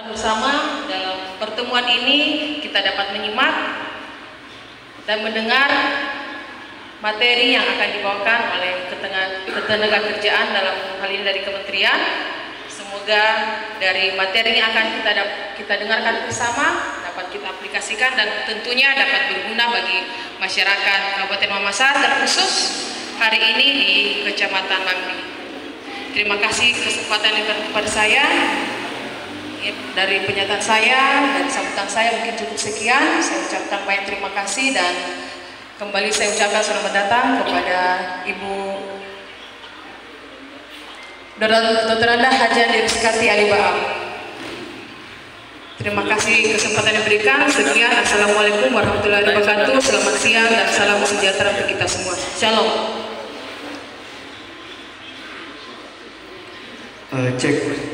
Bersama dalam pertemuan ini kita dapat menyimak dan mendengar materi yang akan dibawakan oleh ketenagakerjaan dalam hal ini dari kementerian. Semoga dari materi yang akan kita dengarkan bersama dapat kita aplikasikan dan tentunya dapat berguna bagi masyarakat Kabupaten Mamasa, terkhusus hari ini di Kecamatan Mambi. Terima kasih kesempatan yang diberikan kepada saya. Dari pernyataan saya dan sambutan saya mungkin cukup sekian. Saya ucapkan banyak terima kasih dan kembali saya ucapkan selamat datang kepada Ibu Dr. Andah Hajian Rizkati Alibaam. Terima kasih kesempatan yang diberikan. Sekian, Assalamualaikum warahmatullahi wabarakatuh. Selamat siang dan salam sejahtera untuk kita semua. Shalom.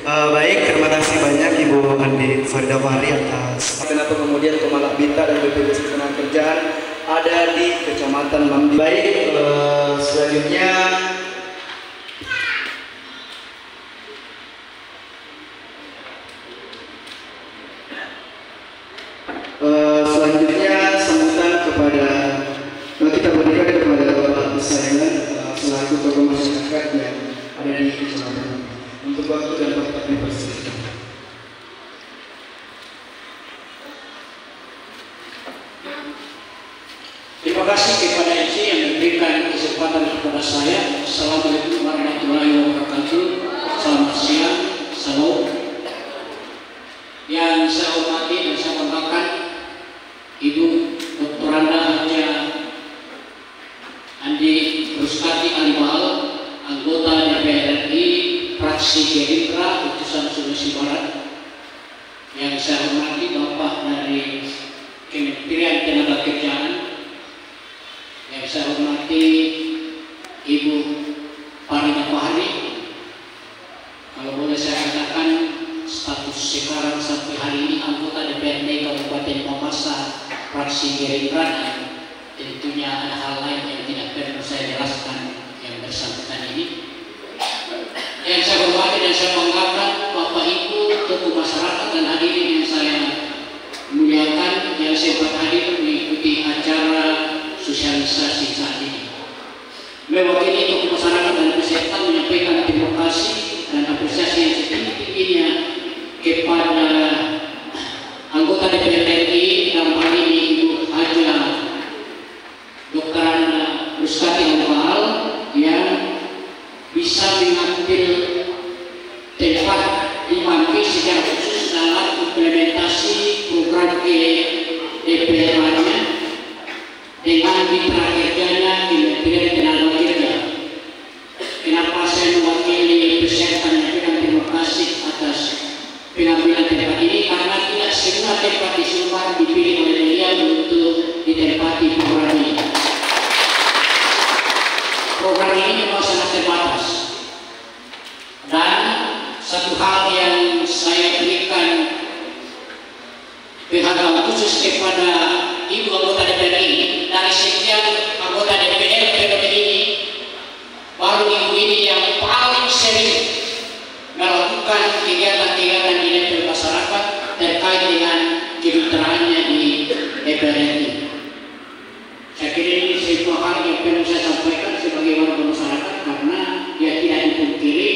Baik, terima kasih banyak Ibu Andi Farida Fahri atas kenapa kemudian Kemalak Bita dan BPJS Ketenagakerjaan ada di Kecamatan Mambi. Baik, selanjutnya sambutan kepada kita berikan kepada Bapak kesayangan selaku tokoh masyarakat yang ada di Kecamatan Mambi. Untuk waktu dan tempat dipersilakan. Terima kasih kepada MC yang memberikan kesempatan kepada saya. Assalamualaikum warahmatullahi wabarakatuh. Selamat siang, salam. Yang saya hormati dan saya banggakan Ibu Dr. Andah Hajian Andi Rizkati Alibaam, anggota DPR RI fraksi Gerindra utusan Sulawesi Barat. Yang saya hormati Bapak dari Kementerian Ketenagakerjaan, yang saya hormati Ibu Farida Fahri. Kalau boleh saya katakan status sekarang sampai hari ini anggota DPRD Kabupaten Mamasa fraksi Gerindra, dan tentunya ada hal lain yang tidak perlu saya jelaskan yang bersangkutan ini. Yang saya hormati dan saya banggakan Bapak Ibu tokoh masyarakat dan hadirin yang saya muliakan yang sempat hadir mengikuti acara sosialisasi saat ini. Mewakili tokoh masyarakat dan peserta menyampaikan terima kasih dan apresiasi yang setinggi-tingginya kepada anggota DPR RI dalam hal ini Ibu Hajian Dr. Andah Rizkati Alibaam yang bisa mengambil tempat di Mambi secara khusus dalam implementasi program DPR-nya dengan mitra kerjanya Kementerian Ketenagakerjaan. Kenapa saya mewakili peserta menyampaikan terima kasih atas pengambilan tempat ini? Karena tidak semua tempat di Sumbar dipilih oleh beliau untuk ditempati program ini. Program ini memang sangat terbatas, dan satu hal yang saya berikan penghargaan khusus kepada Ibu anggota DPR ini. Dari sekian anggota DPR periode ini, baru Ibu ini yang paling sering melakukan kegiatan-kegiatan di level masyarakat terkait dengan kemitraannya di DPR ini. Saya kira ini sebuah hal yang perlu saya sampaikan sebagai warga masyarakat, karena dia tidak dipungkiri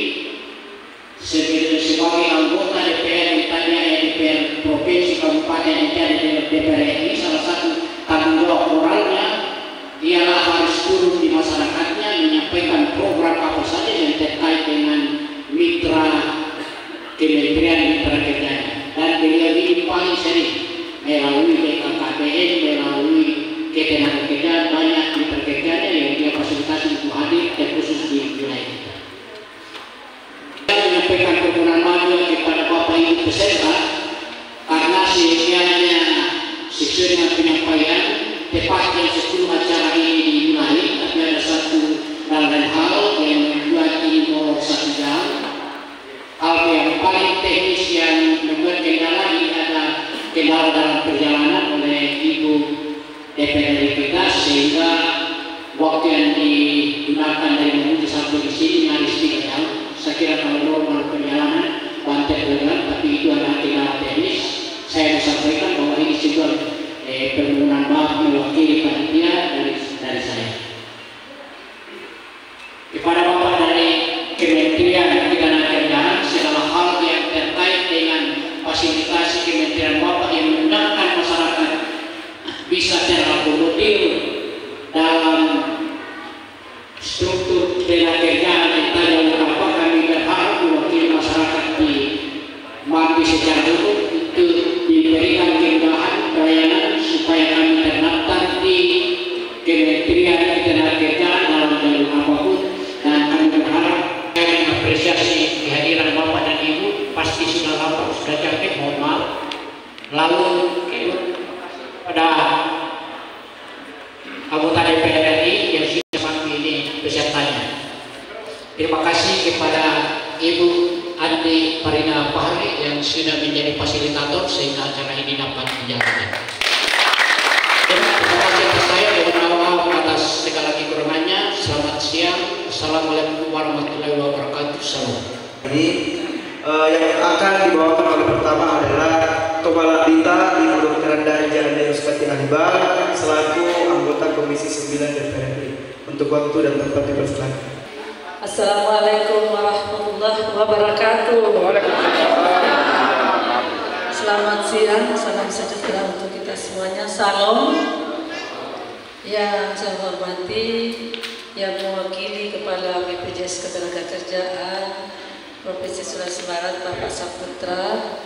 sebagai anggota DPR, misalnya DPR provinsi, kabupaten, dan DPR ini, salah satu tanggung jawab moralnya ialah harus turun di masyarakatnya menyampaikan program apa saja yang terkait dengan mitra Kementerian Mitra Kerjaan. Dan beliau ini paling sering melalui BKKBN, melalui Ketenagakerjaan, banyak mitra kerjanya yang dia fasilitasi untuk hadir terkhusus di wilayah kita. Saya menyampaikan permohonan maaf kepada Bapak Ibu peserta karena sehingga sesuai dengan penyampaian tepatnya sebelum acara ini dimulai, tapi ada satu dan lain hal yang membuat ini molor 1 jam. Hal yang paling teknis yang membuat kendala ini ada kendala dalam perjalanan oleh Ibu DPR kita, sehingga waktu yang digunakan dari Mamuju sampai di sini nyaris 3 jam. Saya kira kalau normal perjalanan banter dengan, tapi itu adalah kendala saya sampaikan bahwa ini juga permohonan maaf mewakili panitia dari saya. Kepada Bapak dari Kementerian Ketenagakerjaan, segala hal yang terkait dengan fasilitasi Kementerian Bapak yang memudahkan masyarakat bisa terakomodir dalam struktur ketenagakerjaan kita yang apa kami berharap mewakili masyarakat di Mati secara umum itu diberikan kemudahan pelayanan supaya kami terdaftar di Kementerian Ketenagakerjaan dalam jalur apapun, dan kami berharap kami mengapresiasi kehadiran Bapak dan Ibu. Pasti sudah lama sudah capek, mohon maaf. Lalu pada anggota DPR RI yang sudah mengambil pesertanya. Terima kasih kepada Ibu Andi Parina Fahri yang sudah menjadi fasilitator sehingga acara ini dapat dijalankan. Terima kasih atas saya, mohon maaf atas segala kekurangannya. Selamat siang. Assalamualaikum warahmatullahi wabarakatuh. Salam. Ini yang akan dibawakan oleh pertama adalah Kepala Dita Ibu Dr. Danja Yuskati Anibal selaku anggota Komisi 9 DPR RI. Untuk waktu dan tempat dipersilakan. Assalamualaikum warahmatullahi wabarakatuh. Selamat siang, salam sejahtera untuk kita semuanya. Salam. Yang saya hormati, yang mewakili Kepala BPJS Ketenagakerjaan Provinsi Sulawesi Barat Bapak Saputra,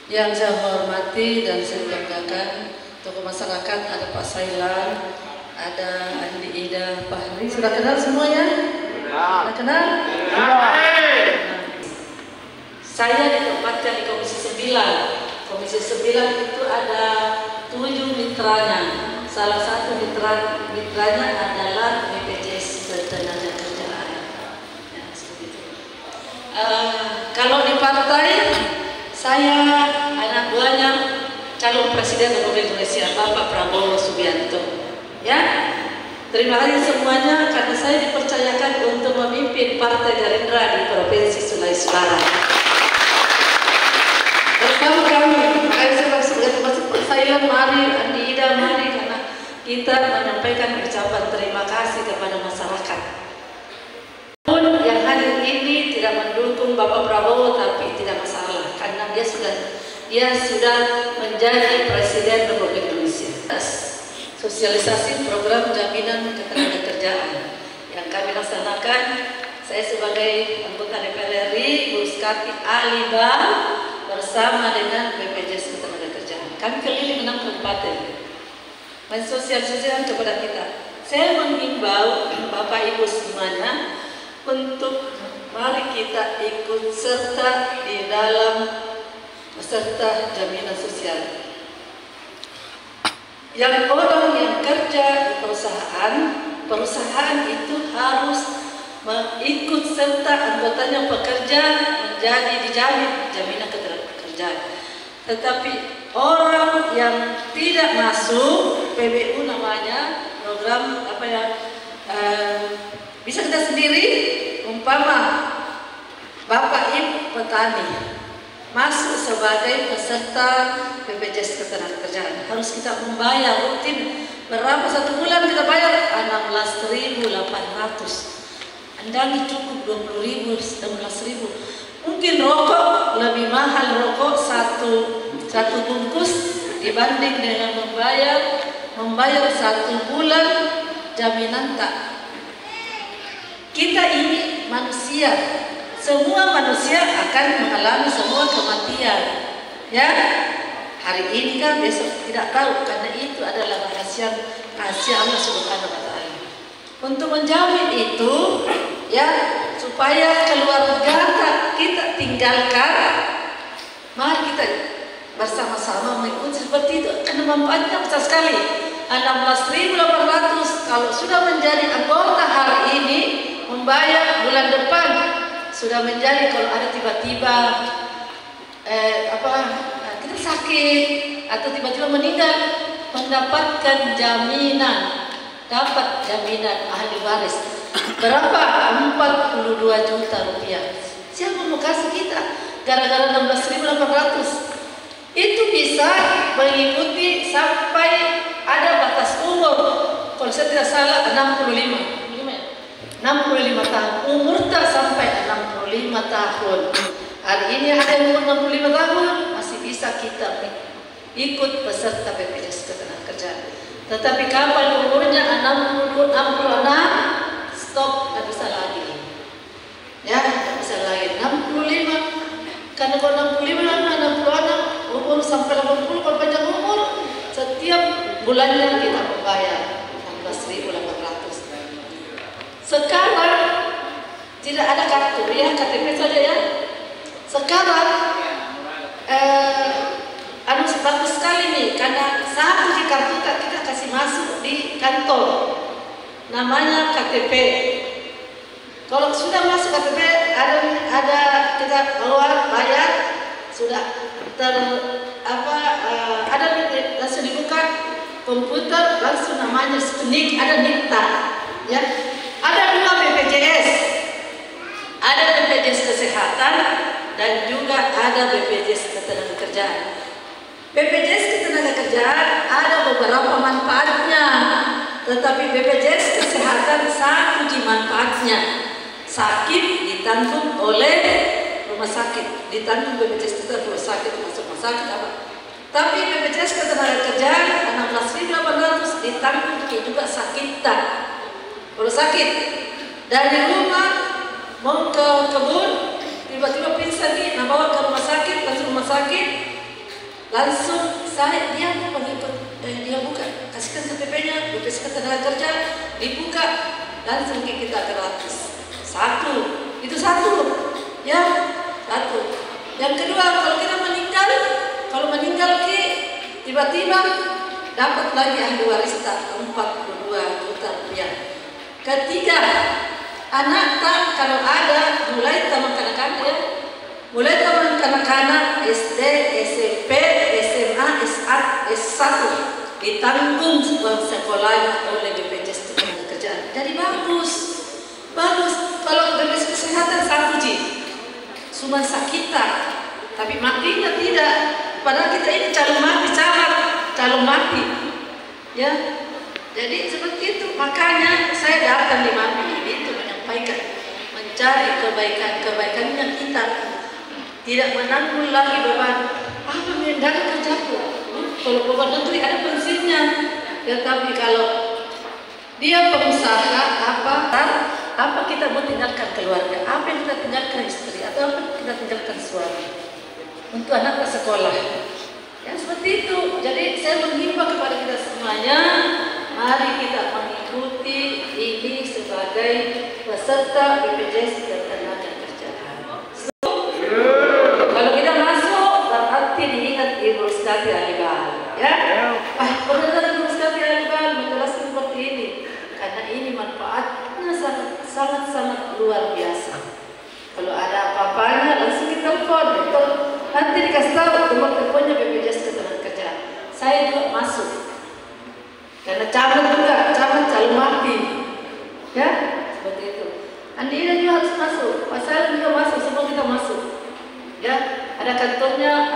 yang saya hormati dan saya banggakan tokoh masyarakat, ada Pak Sailan, ada Andi Ida Fahri. Sudah kenal semuanya? Sudah kenal? Saya ditempatkan di Komisi 9. Komisi 9 itu ada 7 mitranya. Salah satu mitranya adalah BPJS Ketenagakerjaan. Ya, seperti itu. Kalau di partai, saya anak buahnya calon presiden Republik Indonesia Bapak Prabowo Subianto. Ya, terima kasih semuanya karena saya dipercayakan untuk memimpin Partai Gerindra di Provinsi Sulawesi Barat. Bersama kami, saya Sailan mari, Andi Ida mari, karena kita menyampaikan ucapan terima kasih kepada masyarakat. Pun yang hadir ini tidak mendukung Bapak Prabowo, tapi tidak masalah karena dia sudah menjadi Presiden Republik Indonesia. Sosialisasi program jaminan ketenagakerjaan yang kami laksanakan, saya sebagai anggota DPR RI Yuskati Anibal bersama dengan BPJS Ketenagakerjaan. Kami keliling 6 kabupaten mensosialisasikan kepada kita. Saya menghimbau Bapak Ibu semuanya untuk mari kita ikut serta di dalam peserta jaminan sosial. Yang orang yang kerja di perusahaan itu harus mengikut serta anggotanya pekerja menjadi dijamin jaminan ketenagakerjaan. Tetapi orang yang tidak masuk PBU namanya program apa ya, bisa kita sendiri, umpama Bapak Ibu petani masuk sebagai peserta BPJS Ketenagakerjaan, harus kita membayar rutin berapa, satu bulan kita bayar 16.800. Andang cukup 20.000, 16.000. Mungkin rokok lebih mahal, rokok satu bungkus dibanding dengan membayar 1 bulan jaminan tak. Kita ini manusia, semua manusia akan mengalami semua kematian. Ya, hari ini kan, besok tidak tahu, karena itu adalah rahasia Allah Subhanahu wa Ta'ala. Untuk menjamin itu, ya, supaya keluarga kita tinggalkan, mari kita bersama-sama mengikuti seperti itu, karena manfaatnya besar sekali. 16.800 kalau sudah menjadi anggota hari ini, membayar bulan depan sudah menjadi, kalau ada tiba-tiba kita sakit atau tiba-tiba meninggal, mendapatkan jaminan, dapat jaminan ahli waris. Berapa? 42 juta rupiah. Siapa mau kasih kita? gara-gara 16.800. Itu bisa mengikuti sampai ada batas umur. Kalau saya tidak salah 65 tahun. Umur tak sampai 65 tahun. Hari ini ada yang umur 65 tahun masih bisa kita ikut peserta BPJS Ketenagakerjaan. Tetapi kapan umurnya 66, stop, nggak bisa lagi. Ya, nggak bisa lagi. 65, karena kalau 65, 66, umur sampai 80, kalau panjang umur, setiap bulannya kita membayar 16.800. Sekarang tidak ada kartu, ya KTP saja ya. Sekarang bagus sekali nih, karena satu di kartu kita kasih masuk di kantor, namanya KTP. Kalau sudah masuk KTP, ada kita keluar bayar, sudah ada langsung dibuka komputer, langsung namanya SNIK, ada NIKTA, ya. Ada 2 BPJS, ada BPJS Kesehatan dan juga ada BPJS Ketenagakerjaan. BPJS Ketenagakerjaan ada beberapa manfaatnya, tetapi BPJS Kesehatan satu di manfaatnya, sakit ditanggung oleh rumah sakit, ditanggung BPJS Kesehatan rumah sakit, masuk rumah sakit apa. Tapi BPJS Ketenagakerjaan 16.800 ditanggung juga sakit tak. Kalau sakit dari rumah mau ke kebun, tiba-tiba pingsan nih, nah bawa ke rumah sakit, langsung rumah sakit, langsung dia pengikut, dia buka, kasihkan KTP-nya, BPJS Ketenagakerjaan, dibuka, langsung kita gratis. Satu, itu satu, ya, satu. Yang kedua, kalau kita meninggal, tiba-tiba dapat lagi ahli waris tak 42 juta rupiah. Ketiga, anak tak kalau ada mulai taman kanak-kanak ya, mulai taman kanak-kanak SD, SMP, SMA, S1 ditanggung uang sekolahnya oleh BPJS Ketenagakerjaan. Jadi bagus. Kalau BPJS Kesehatan 1G, cuma sakitan, tapi matinya tidak. Padahal kita ini calon mati, ya. Jadi seperti itu, makanya saya datang di MAPI ini untuk menyampaikan, mencari kebaikannya kita, tidak menanggung lagi beban. Apa meninggal kerjaku? Kalau beban negeri ada pensiunnya, tetapi kalau dia pengusaha apa kita mau tinggalkan keluarga? Apa yang kita tinggalkan istri atau apa kita tinggalkan suami untuk anak ke sekolah? Ya seperti itu. Jadi saya menghimbau kepada kita semuanya. Mari kita mengikuti ini sebagai peserta BPJS Ketenagakerjaan. Kalau kita masuk, berarti diingat Ibu Rizkati Alibal, ya. Benar-benar Ibu Rizkati Alibal menjelaskan seperti ini, karena ini manfaatnya sangat luar biasa. Kalau ada apa-apanya, langsung kita telepon. Nanti dikasih tahu nomor teleponnya BPJS Ketenagakerjaan. Saya juga masuk. Karena camat calon mati, ya seperti itu. Andi juga harus masuk, Pak Salim juga masuk, semua kita masuk. Ya, ada kantornya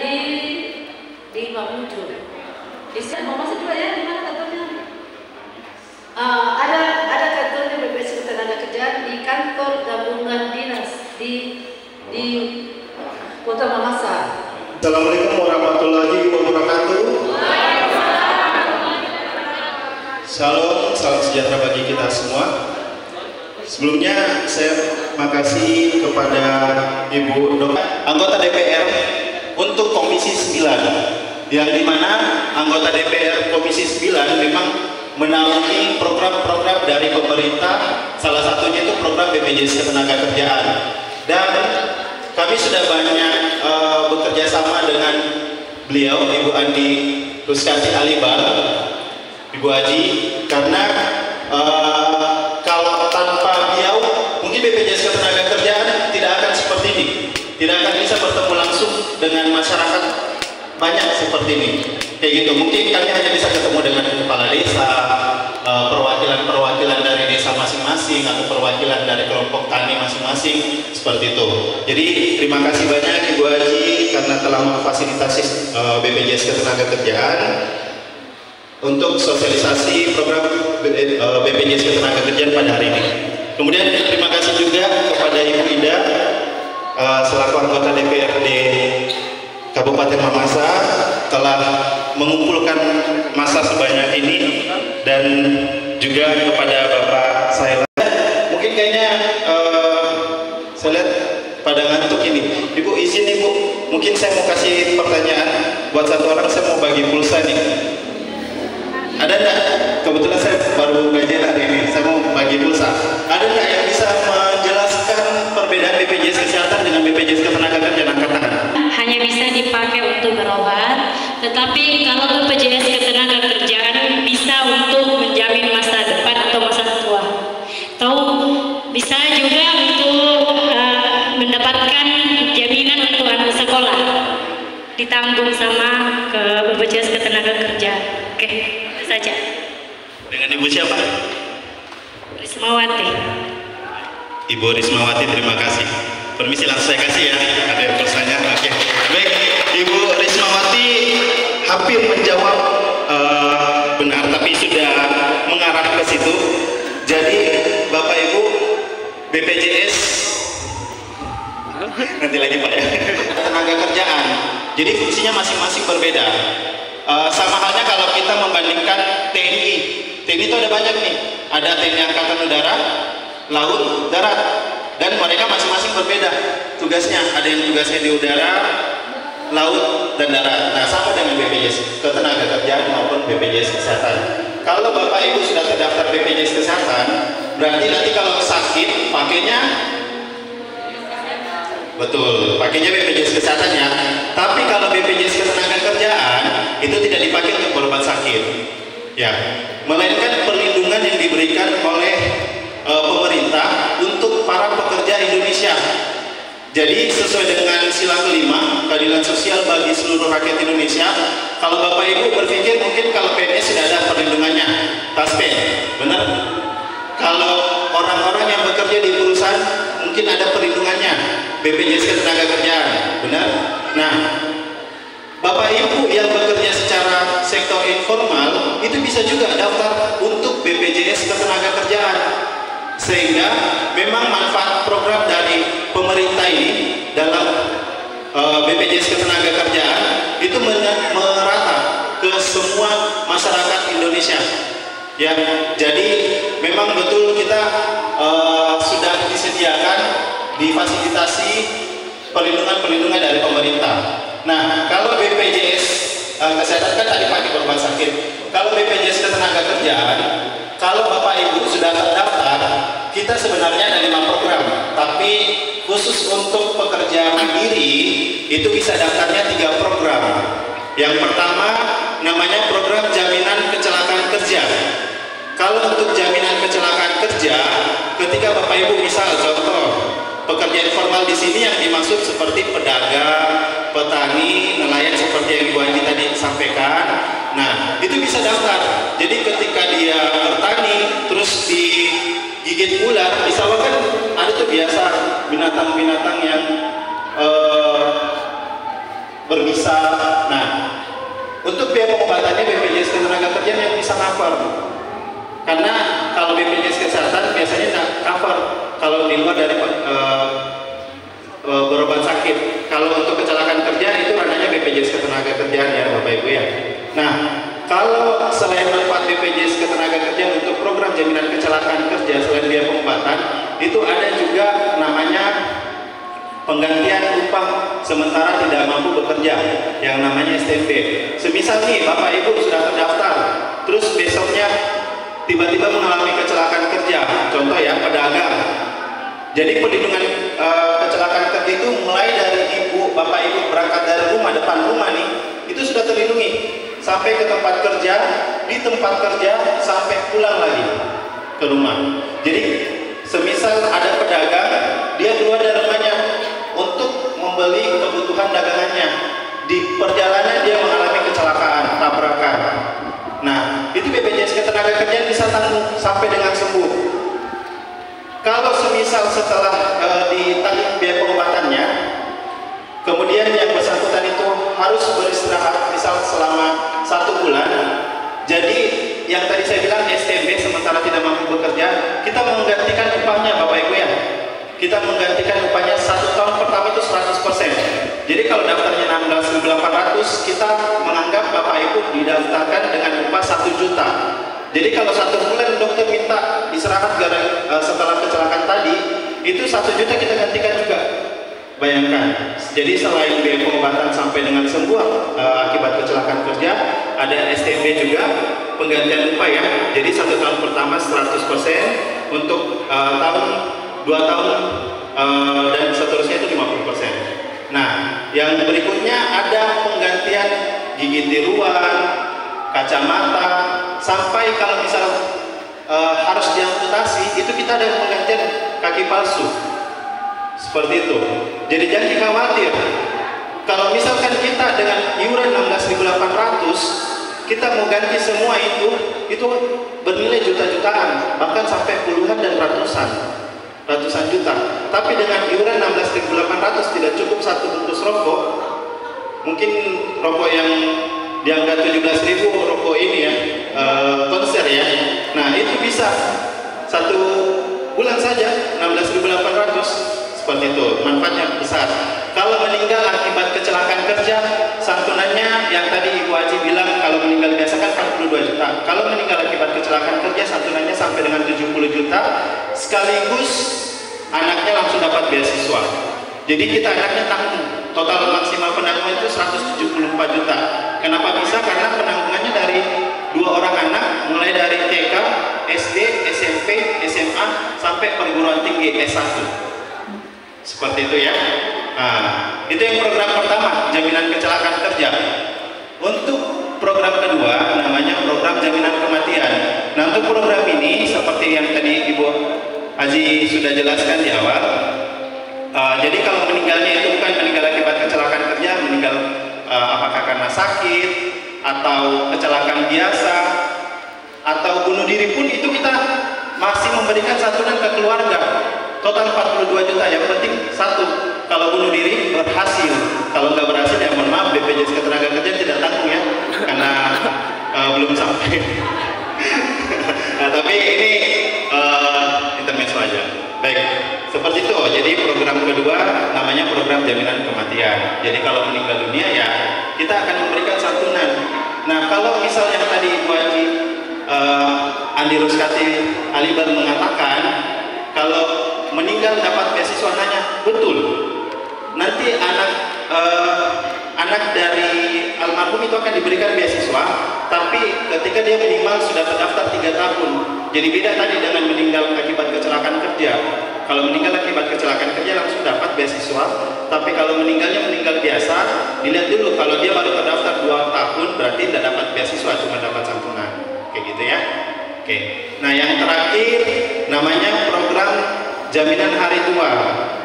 di Mamuju. Di sini mau masuk juga ya, di mana kantornya? Ada kantornya BPJS Ketenagakerjaan di kantor gabungan dinas di Kota Mamasa. Assalamualaikum warahmatullahi wabarakatuh. Salam sejahtera bagi kita semua. Sebelumnya saya makasih kepada Ibu anggota DPR untuk Komisi 9, yang dimana anggota DPR Komisi 9 memang menaungi program-program dari pemerintah, salah satunya itu program BPJS Ketenagakerjaan. Dan kami sudah banyak bekerja sama dengan beliau, Ibu Andi Rizkati Alibal, Ibu Haji, karena kalau tanpa beliau mungkin BPJS Ketenagakerjaan tidak akan seperti ini, tidak akan bisa bertemu langsung dengan masyarakat banyak seperti ini. Kayak gitu, mungkin kami hanya bisa ketemu dengan kepala desa, perwakilan-perwakilan dari desa masing-masing. masing-masing atau perwakilan dari kelompok tani masing-masing, seperti itu. Jadi terima kasih banyak Ibu Haji karena telah memfasilitasi BPJS Ketenagakerjaan untuk sosialisasi program BPJS Ketenagakerjaan pada hari ini. Kemudian terima kasih juga kepada Ibu Ida selaku anggota DPRD Kabupaten Mamasa telah mengumpulkan massa sebanyak ini, dan juga kepada Bapak Saila. Mungkin kayaknya saya lihat pada ngantuk ini. Ibu izin Ibu, mungkin saya mau kasih pertanyaan buat satu orang. Saya mau bagi pulsa nih. Ada enggak? Kebetulan saya baru gajian hari ini. Saya mau bagi pulsa. Ada enggak yang bisa menjelaskan perbedaan BPJS Kesehatan dengan BPJS Ketenagakerjaan? Angkat tangan. Hanya bisa dipakai untuk berobat, tetapi kalau BPJS Ketenagakerjaan bisa untuk menjamin masa depan atau masa tua. Atau bisa juga untuk mendapatkan jaminan untuk anak sekolah ditanggung sama ke BPJS Ketenagakerjaan. Oke, itu saja. Dengan Ibu siapa? Rismawati. Ibu Rismawati, terima kasih. Permisi langsung saya kasih ya. Ada yang bertanya. Oke. Baik, Ibu Rismawati hampir menjawab benar, tapi sudah mengarah ke situ. Jadi Bapak Ibu, BPJS nanti lagi Pak ya. Ketenagakerjaan. Jadi fungsinya masing-masing berbeda. Sama halnya kalau kita membandingkan TNI. TNI itu ada banyak nih. Ada TNI Angkatan Udara, Laut, Darat, dan mereka masing-masing berbeda tugasnya. Ada yang tugasnya di udara, laut, dan darat. Nah, sama dengan BPJS Ketenagakerjaan maupun BPJS Kesehatan. Kalau Bapak Ibu sudah terdaftar BPJS Kesehatan, berarti nanti kalau sakit pakainya, betul, pakainya BPJS Kesehatan ya. Tapi kalau BPJS Ketenagakerjaan itu tidak dipakai untuk berobat sakit, ya, melainkan perlindungan yang diberikan oleh pemerintah untuk para pekerja Indonesia. Jadi sesuai dengan sila kelima, keadilan sosial bagi seluruh rakyat Indonesia. Kalau Bapak Ibu berpikir mungkin kalau PNS sudah ada perlindungannya, TASPEN, benar? Kalau orang-orang yang bekerja di perusahaan mungkin ada perlindungannya, BPJS Ketenagakerjaan, benar? Nah, Bapak Ibu yang bekerja secara sektor informal itu bisa juga daftar untuk BPJS Ketenagakerjaan. Sehingga memang manfaat program dari pemerintah ini dalam BPJS Ketenagakerjaan itu merata ke semua masyarakat Indonesia. Ya, jadi memang betul kita sudah disediakan, difasilitasi perlindungan-perlindungan dari pemerintah. Nah, kalau BPJS Kesehatan kan tadi pakai berobat sakit. Kalau BPJS Ketenagakerjaan, kalau Bapak Ibu sudah terdaftar, kita sebenarnya ada 5 program, tapi khusus untuk pekerja mandiri itu bisa daftarnya 3 program. Yang pertama namanya program jaminan kecelakaan kerja. Kalau untuk jaminan kecelakaan kerja, ketika Bapak Ibu misal contoh pekerja informal di sini yang dimaksud seperti pedagang, petani, nelayan seperti yang Bu Haji tadi sampaikan. Nah, itu bisa daftar. Jadi ketika dia bertani terus digigit ular, di sawah kan ada tuh biasa binatang-binatang yang berbisa. Nah, untuk biaya pengobatannya BPJS Ketenagakerjaan yang bisa cover. Karena kalau BPJS Kesehatan biasanya tidak cover kalau di luar dari berobat sakit. Kalau untuk kecelakaan kerja itu ranahnya BPJS Ketenagakerjaan ya Bapak Ibu ya. Nah, kalau selain manfaat BPJS Ketenagakerjaan untuk program jaminan kecelakaan kerja selain biaya pengobatan, itu ada juga namanya penggantian upah sementara tidak mampu bekerja yang namanya STP. Semisal nih Bapak Ibu sudah terdaftar, terus besoknya tiba-tiba mengalami kecelakaan kerja, contoh ya pedagang. Jadi perlindungan kecelakaan kerja itu mulai dari Bapak Ibu berangkat dari rumah, depan rumah nih, itu sudah terlindungi sampai ke tempat kerja, di tempat kerja sampai pulang lagi ke rumah. Jadi semisal ada pedagang, dia keluar dari rumahnya untuk membeli kebutuhan dagangannya, di perjalanan dia mengalami kecelakaan, tabrakan. Nah, itu BPJS Ketenagakerjaan bisa tanggung sampai dengan sembuh. semisal setelah ditanggung biaya pengobatannya, kemudian yang bersangkutan itu harus beristirahat misal selama 1 bulan, jadi yang tadi saya bilang STMB sementara tidak mampu bekerja, kita menggantikan upahnya Bapak Ibu ya. Kita menggantikan upahnya 1 tahun pertama itu 100%. Jadi kalau daftarnya 16.800, kita menganggap Bapak Ibu didaftarkan dengan upah 1 juta. Jadi kalau 1 bulan dokter minta istirahat setelah kecelakaan tadi, itu 1 juta kita gantikan juga. Bayangkan, jadi selain biaya pengobatan sampai dengan sembuh akibat kecelakaan kerja, ada STMB juga, penggantian upah ya. Jadi 1 tahun pertama 100%, untuk tahun 2 tahun dan seterusnya itu 50%. Nah, yang berikutnya ada penggantian gigi tiruan, kacamata, sampai kalau misal harus diamputasi, itu kita ada penggantian kaki palsu. Seperti itu. Jadi jangan khawatir. Kalau misalkan kita dengan iuran 16.800, kita mau ganti semua itu bernilai juta-jutaan, bahkan sampai puluhan dan ratusan juta. Tapi dengan iuran 16.800 tidak cukup 1 bungkus rokok. Mungkin rokok yang dianggap 17.000 rokok ini ya, konser ya. Nah, itu bisa 1 bulan saja 16.800. Seperti itu, manfaatnya besar. Kalau meninggal akibat kecelakaan kerja, santunannya yang tadi Ibu Haji bilang kalau meninggal biasa kan 42 juta. Kalau meninggal akibat kecelakaan kerja, santunannya sampai dengan 70 juta, sekaligus anaknya langsung dapat beasiswa. Jadi kita anaknya tanggung, total maksimal penanggungan itu 174 juta. Kenapa bisa? Karena penanggungannya dari 2 orang anak, mulai dari TK, SD, SMP, SMA, sampai perguruan tinggi S1. Seperti itu ya. Nah, itu yang program pertama, jaminan kecelakaan kerja. Untuk program kedua namanya program jaminan kematian. Nah, untuk program ini seperti yang tadi Ibu Haji sudah jelaskan di awal. Jadi kalau meninggalnya itu bukan meninggal akibat kecelakaan kerja, meninggal apakah karena sakit atau kecelakaan biasa atau bunuh diri pun, itu kita masih memberikan santunan ke keluarga. Total 42 juta. Yang penting satu, kalau bunuh diri berhasil. Kalau nggak berhasil ya mohon maaf, BPJS Ketenagakerjaan tidak tanggung ya, karena belum sampai. Nah, tapi ini intermezzo aja. Baik, seperti itu. Jadi program kedua namanya program jaminan kematian. Jadi kalau meninggal dunia ya kita akan memberikan santunan. Nah, kalau misalnya tadi Ibu Haji Andi Ruskati Alibar mengatakan kalau meninggal dapat beasiswa, nanya betul. Nanti anak dari almarhum itu akan diberikan beasiswa, tapi ketika dia minimal sudah terdaftar 3 tahun. Jadi beda tadi dengan meninggal akibat kecelakaan kerja. Kalau meninggal akibat kecelakaan kerja langsung dapat beasiswa, tapi kalau meninggalnya meninggal biasa, dilihat dulu. Kalau dia baru terdaftar 2 tahun, berarti tidak dapat beasiswa, cuma dapat santunan. Kayak gitu ya. Oke. Nah, yang terakhir namanya program jaminan hari tua.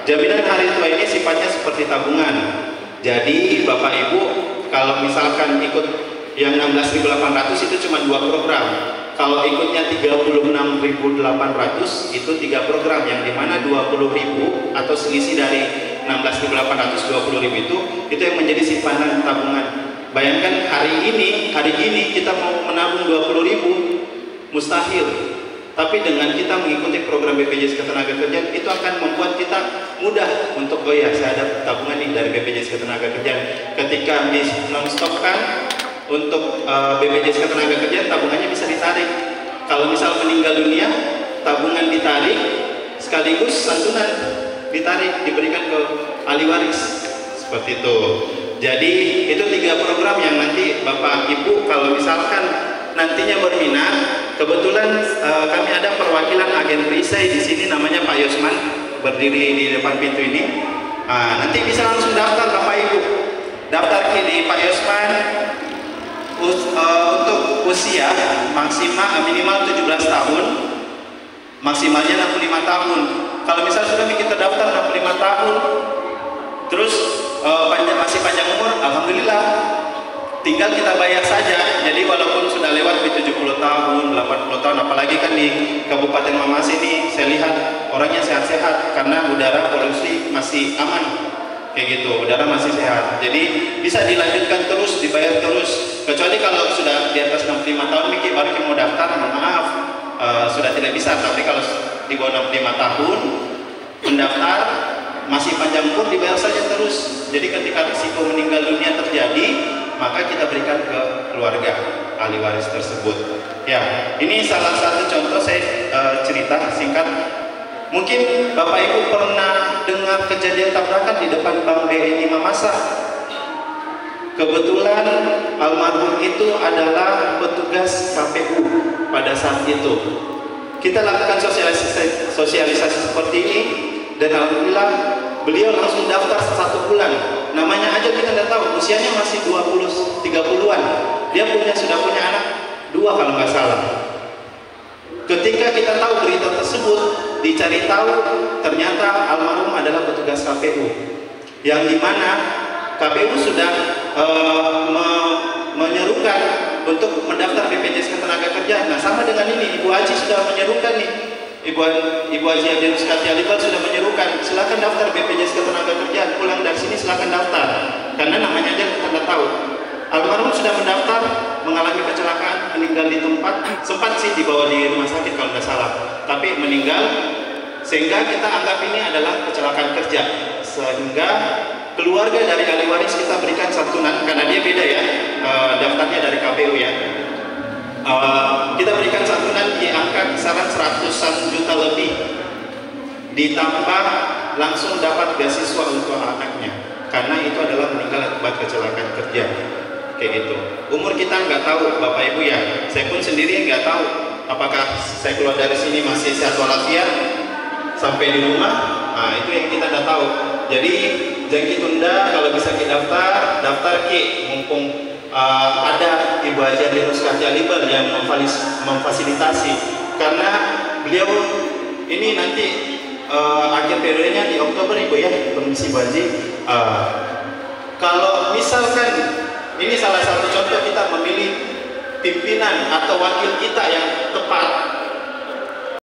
Jaminan hari tua ini sifatnya seperti tabungan. Jadi Bapak Ibu kalau misalkan ikut yang 16.800 itu cuma 2 program. Kalau ikutnya 36.800 itu 3 program, yang dimana 20.000 atau selisih dari 16.800 20.000 itu yang menjadi simpanan tabungan. Bayangkan hari ini kita mau menabung 20.000 mustahil. Tapi dengan kita mengikuti program BPJS Ketenagakerjaan, itu akan membuat kita mudah untuk, oh ya, saya ada tabungan nih dari BPJS Ketenagakerjaan. Ketika non-stopkan untuk BPJS Ketenagakerjaan, tabungannya bisa ditarik. Kalau misal meninggal dunia, tabungan ditarik, sekaligus santunan ditarik, diberikan ke ahli waris. Seperti itu. Jadi itu 3 program yang nanti Bapak Ibu kalau misalkan nantinya berminat, kebetulan kami ada perwakilan agen perisai di sini, namanya Pak Yosman, berdiri di depan pintu ini. Nanti bisa langsung daftar Bapak Ibu. Daftar di Pak Yosman untuk usia minimal 17 tahun, maksimalnya 65 tahun. Kalau misal sudah bikin terdaftar 65 tahun, terus masih panjang umur, alhamdulillah. tinggal kita bayar saja. Jadi walaupun sudah lewat di 70 tahun, 80 tahun, apalagi kan di Kabupaten Mamasa ini saya lihat orangnya sehat-sehat karena udara polusi masih aman. Kayak gitu, udara masih sehat. Jadi bisa dilanjutkan terus, dibayar terus. Kecuali kalau sudah di atas 65 tahun, Miki baru mau daftar, mohon maaf, sudah tidak bisa. Tapi kalau di bawah 65 tahun mendaftar, masih panjang umur, dibayar saja terus. Jadi ketika risiko meninggal dunia terjadi, maka kita berikan ke keluarga ahli waris tersebut. Ya, ini salah satu contoh saya cerita singkat. Mungkin Bapak Ibu pernah dengar kejadian tabrakan di depan Bank BNI Mamasa. Kebetulan almarhum itu adalah petugas KPU pada saat itu. Kita lakukan sosialisasi seperti ini, dan alhamdulillah beliau langsung daftar 1 bulan. Namanya aja kita tidak tahu, usianya masih 20-30-an. Dia sudah punya anak 2 kalau nggak salah. Ketika kita tahu berita tersebut, dicari tahu ternyata almarhum adalah petugas KPU, yang dimana KPU sudah menyerukan untuk mendaftar BPJS Ketenagakerjaan. Nah, sama dengan ini, Ibu Haji sudah menyerukan nih, Ibu Haji Abdul Skati Alibal sudah menyerukan, silakan daftar BPJS Ketenagakerjaan, pulang dari sini silakan daftar, karena namanya aja kita tidak tahu. Almarhum sudah mendaftar, mengalami kecelakaan, meninggal di tempat, sempat sih dibawa di rumah sakit kalau tidak salah, tapi meninggal, sehingga kita anggap ini adalah kecelakaan kerja, sehingga keluarga dari ahli waris kita berikan santunan, karena dia beda ya, daftarnya dari KPU ya. Kita berikan santunan di angka kisaran 100-an juta lebih, ditambah langsung dapat beasiswa untuk anaknya, karena itu adalah meninggal akibat kecelakaan kerja. Kayak gitu. Umur kita nggak tahu, Bapak Ibu ya. Saya pun sendiri nggak tahu apakah saya keluar dari sini masih sehat walafiat sampai di rumah. Nah, itu yang kita nggak tahu. Jadi jangan tunda, kalau bisa kita daftar mumpung ada Ibu Haji Adirus Kati Alibal yang memfasilitasi, karena beliau ini nanti akhir periodenya di Oktober Ibu ya, Permisi Bu Haji. Kalau misalkan ini salah satu contoh kita memilih pimpinan atau wakil kita yang tepat,